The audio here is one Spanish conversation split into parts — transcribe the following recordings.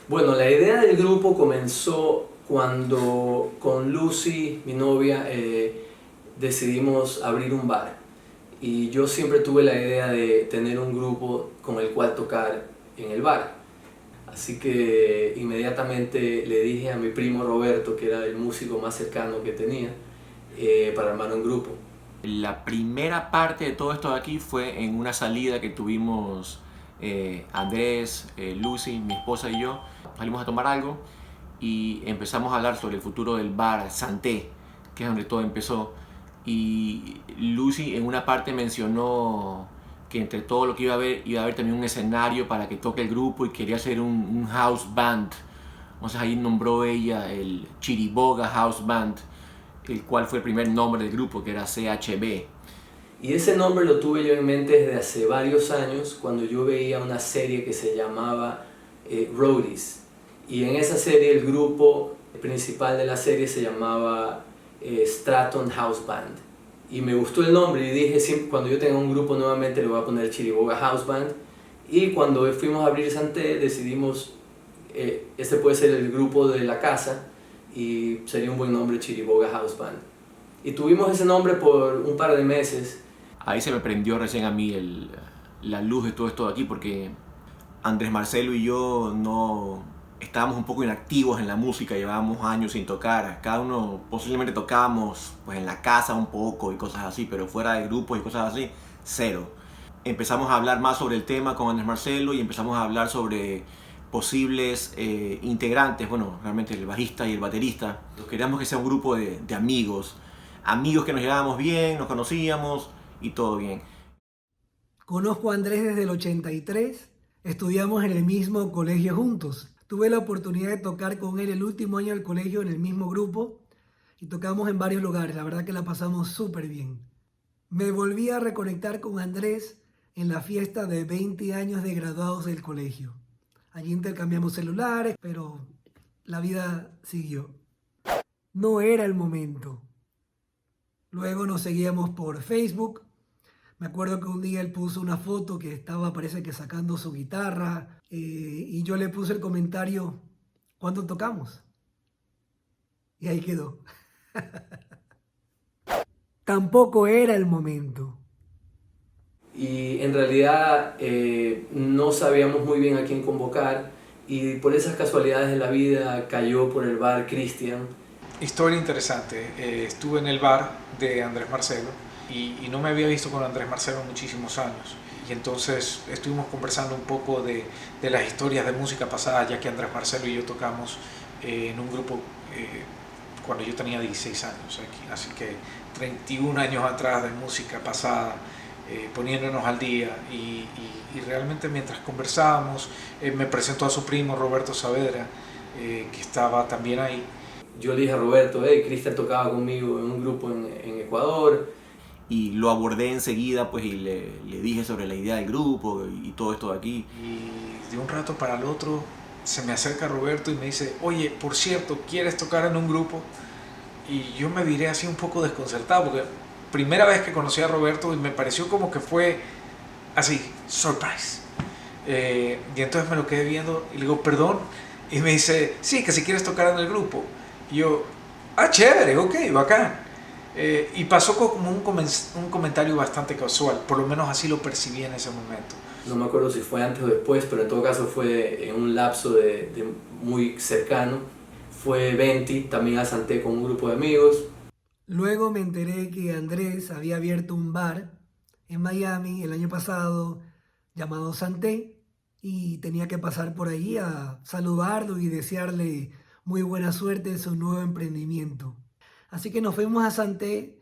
Bueno, la idea del grupo comenzó cuando con Lucy, mi novia, decidimos abrir un bar. Y yo siempre tuve la idea de tener un grupo con el cual tocar en el bar. Así que inmediatamente le dije a mi primo Roberto, que era el músico más cercano que tenía, para armar un grupo. La primera parte de todo esto de aquí fue en una salida que tuvimos Andrés, Lucy, mi esposa y yo. Salimos a tomar algo y empezamos a hablar sobre el futuro del bar Santé, que es donde todo empezó. Y Lucy en una parte mencionó que entre todo lo que iba a haber también un escenario para que toque el grupo y quería hacer un house band. Entonces ahí nombró ella el Chiriboga House Band, el cual fue el primer nombre del grupo, que era CHB. Y ese nombre lo tuve yo en mente desde hace varios años, cuando yo veía una serie que se llamaba Roadies. Y en esa serie el grupo principal de la serie se llamaba Stratton House Band. Y me gustó el nombre y dije, siempre, cuando yo tenga un grupo nuevamente le voy a poner Chiriboga House Band. Y cuando fuimos a abrir Santé decidimos, este puede ser el grupo de la casa y sería un buen nombre, Chiriboga House Band. Y tuvimos ese nombre por un par de meses. Ahí se me prendió recién a mí la luz de todo esto de aquí, porque Andrés Marcelo y yo no estábamos un poco inactivos en la música, llevábamos años sin tocar. Cada uno posiblemente tocábamos pues, en la casa un poco y cosas así, pero fuera de grupos y cosas así, cero. Empezamos a hablar más sobre el tema con Andrés Marcelo y empezamos a hablar sobre posibles integrantes, bueno, realmente el bajista y el baterista. Queríamos que sea un grupo de amigos, amigos que nos llevábamos bien, nos conocíamos y todo bien. Conozco a Andrés desde el 83, estudiamos en el mismo colegio juntos. Tuve la oportunidad de tocar con él el último año del colegio en el mismo grupo y tocamos en varios lugares, la verdad que la pasamos súper bien. Me volví a reconectar con Andrés en la fiesta de 20 años de graduados del colegio. Allí intercambiamos celulares, pero la vida siguió. No era el momento. Luego nos seguíamos por Facebook. Me acuerdo que un día él puso una foto que estaba, parece que sacando su guitarra, y yo le puse el comentario, ¿cuándo tocamos? Y ahí quedó. Tampoco era el momento. Y en realidad no sabíamos muy bien a quién convocar y por esas casualidades de la vida cayó por el bar Christian. Historia interesante. Estuve en el bar de Andrés Marcelo y no me había visto con Andrés Marcelo en muchísimos años. Y entonces estuvimos conversando un poco de las historias de música pasada, ya que Andrés Marcelo y yo tocamos en un grupo cuando yo tenía 16 años aquí. Así que 31 años atrás de música pasada, poniéndonos al día. Y realmente mientras conversábamos, me presentó a su primo Roberto Saavedra, que estaba también ahí. Yo le dije a Roberto, hey, Cristian tocaba conmigo en un grupo en Ecuador. Y lo abordé enseguida pues, y le dije sobre la idea del grupo y todo esto de aquí. Y de un rato para el otro se me acerca Roberto y me dice, oye, por cierto, ¿quieres tocar en un grupo? Y yo me viré así un poco desconcertado, porque primera vez que conocí a Roberto y me pareció como que fue así, surprise. Y entonces me lo quedé viendo y le digo, perdón. Y me dice, sí, que si quieres tocar en el grupo. Y yo, ah, chévere, ok, bacán. Y pasó como un comentario bastante casual, por lo menos así lo percibí en ese momento. No me acuerdo si fue antes o después, pero en todo caso fue en un lapso de muy cercano. Fue Venti, también a Santé con un grupo de amigos. Luego me enteré que Andrés había abierto un bar en Miami el año pasado llamado Santé y tenía que pasar por ahí a saludarlo y desearle muy buena suerte en su nuevo emprendimiento. Así que nos fuimos a Santé,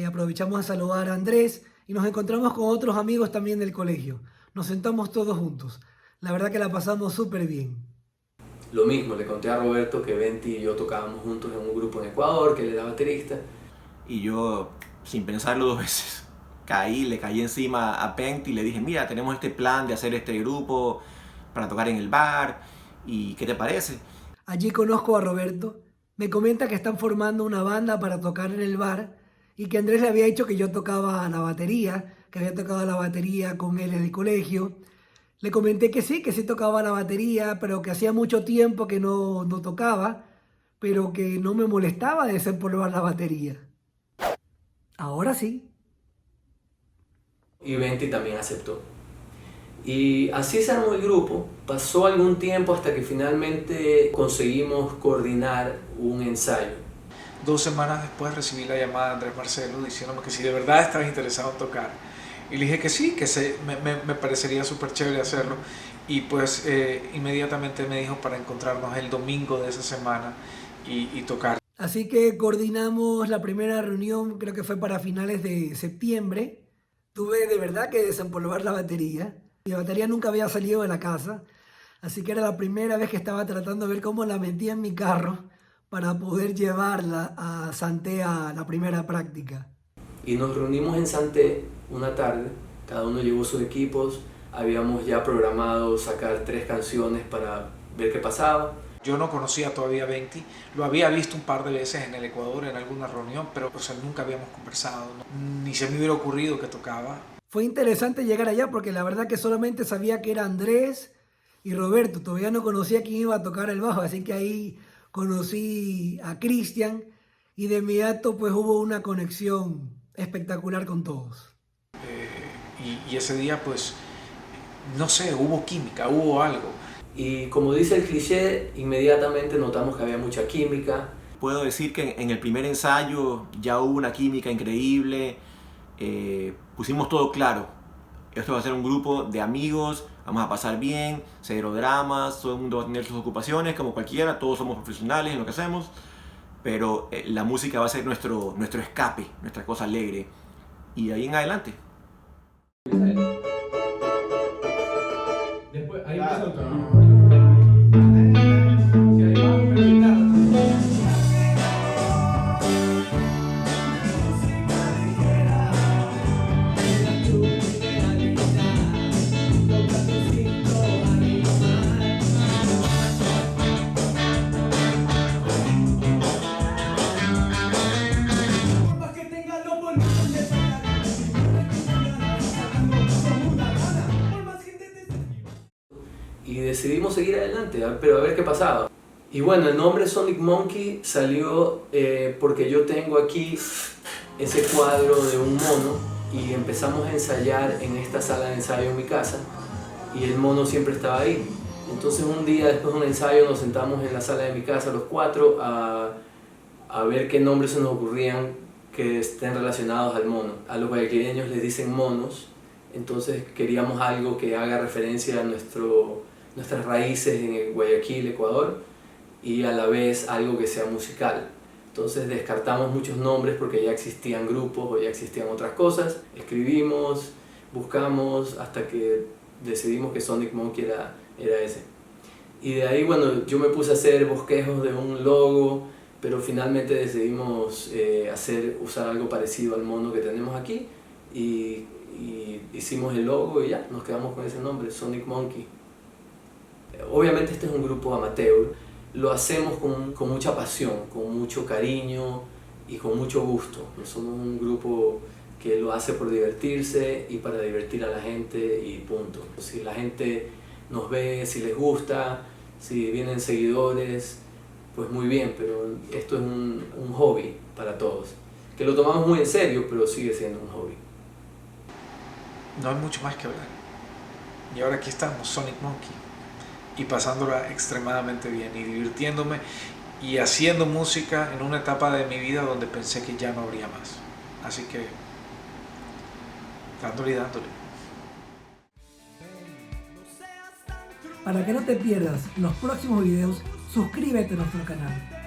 aprovechamos a saludar a Andrés y nos encontramos con otros amigos también del colegio. Nos sentamos todos juntos. La verdad que la pasamos súper bien. Lo mismo, le conté a Roberto que Venti y yo tocábamos juntos en un grupo en Ecuador, que él era baterista. Y yo, sin pensarlo dos veces, le caí encima a Pent y le dije, mira, tenemos este plan de hacer este grupo para tocar en el bar, ¿y qué te parece? Allí conozco a Roberto. Me comenta que están formando una banda para tocar en el bar y que Andrés le había dicho que yo tocaba la batería, que había tocado la batería con él en el colegio. Le comenté que sí tocaba la batería, pero que hacía mucho tiempo que no tocaba, pero que no me molestaba desempolvar la batería. Ahora sí. Y Venti también aceptó. Y así se armó el grupo. Pasó algún tiempo hasta que finalmente conseguimos coordinar un ensayo. 2 semanas después recibí la llamada de Andrés Marcelo diciéndome que si de verdad estaba interesado en tocar. Y le dije que sí, que me parecería súper chévere hacerlo. Y pues inmediatamente me dijo para encontrarnos el domingo de esa semana y tocar. Así que coordinamos la primera reunión, creo que fue para finales de septiembre. Tuve de verdad que desempolvar la batería. Mi batería nunca había salido de la casa, así que era la primera vez que estaba tratando de ver cómo la metía en mi carro para poder llevarla a Santé a la primera práctica. Y nos reunimos en Santé una tarde, cada uno llevó sus equipos, habíamos ya programado sacar 3 canciones para ver qué pasaba. Yo no conocía todavía a Venti, lo había visto un par de veces en el Ecuador en alguna reunión, pero nunca habíamos conversado, ni se me hubiera ocurrido que tocaba. Fue interesante llegar allá porque la verdad que solamente sabía que era Andrés y Roberto, todavía no conocía quién iba a tocar el bajo, así que ahí conocí a Cristian y de inmediato pues hubo una conexión espectacular con todos. Y ese día pues, no sé, hubo química, hubo algo. Y como dice el cliché, inmediatamente notamos que había mucha química. Puedo decir que en el primer ensayo ya hubo una química increíble. Pusimos todo claro. Esto va a ser un grupo de amigos, vamos a pasar bien, cero dramas, todo el mundo va a tener sus ocupaciones como cualquiera, todos somos profesionales en lo que hacemos, pero la música va a ser nuestro escape, nuestra cosa alegre. Y de ahí en adelante. Después, ahí empieza el tono. Y decidimos seguir adelante, pero a ver qué pasaba. Y bueno, el nombre Sonic Monkey salió porque yo tengo aquí ese cuadro de un mono y empezamos a ensayar en esta sala de ensayo en mi casa y el mono siempre estaba ahí. Entonces un día después de un ensayo nos sentamos en la sala de mi casa los 4 a ver qué nombres se nos ocurrían que estén relacionados al mono. A los guayaquileños les dicen monos, entonces queríamos algo que haga referencia a nuestras raíces en el Guayaquil, Ecuador, y a la vez algo que sea musical. Entonces descartamos muchos nombres porque ya existían grupos o ya existían otras cosas. Escribimos, buscamos hasta que decidimos que Sonic Monkey era ese. Y de ahí, bueno, yo me puse a hacer bosquejos de un logo, pero finalmente decidimos usar algo parecido al mono que tenemos aquí y hicimos el logo y ya, nos quedamos con ese nombre, Sonic Monkey. Obviamente este es un grupo amateur, lo hacemos con mucha pasión, con mucho cariño y con mucho gusto. No somos un grupo que lo hace por divertirse y para divertir a la gente y punto. Si la gente nos ve, si les gusta, si vienen seguidores, pues muy bien, pero esto es un hobby para todos, que lo tomamos muy en serio, pero sigue siendo un hobby. No hay mucho más que hablar. Y ahora aquí estamos, Sonic Monkey, y pasándola extremadamente bien y divirtiéndome y haciendo música en una etapa de mi vida donde pensé que ya no habría más. Así que dándole y dándole. Para que no te pierdas los próximos videos, suscríbete a nuestro canal.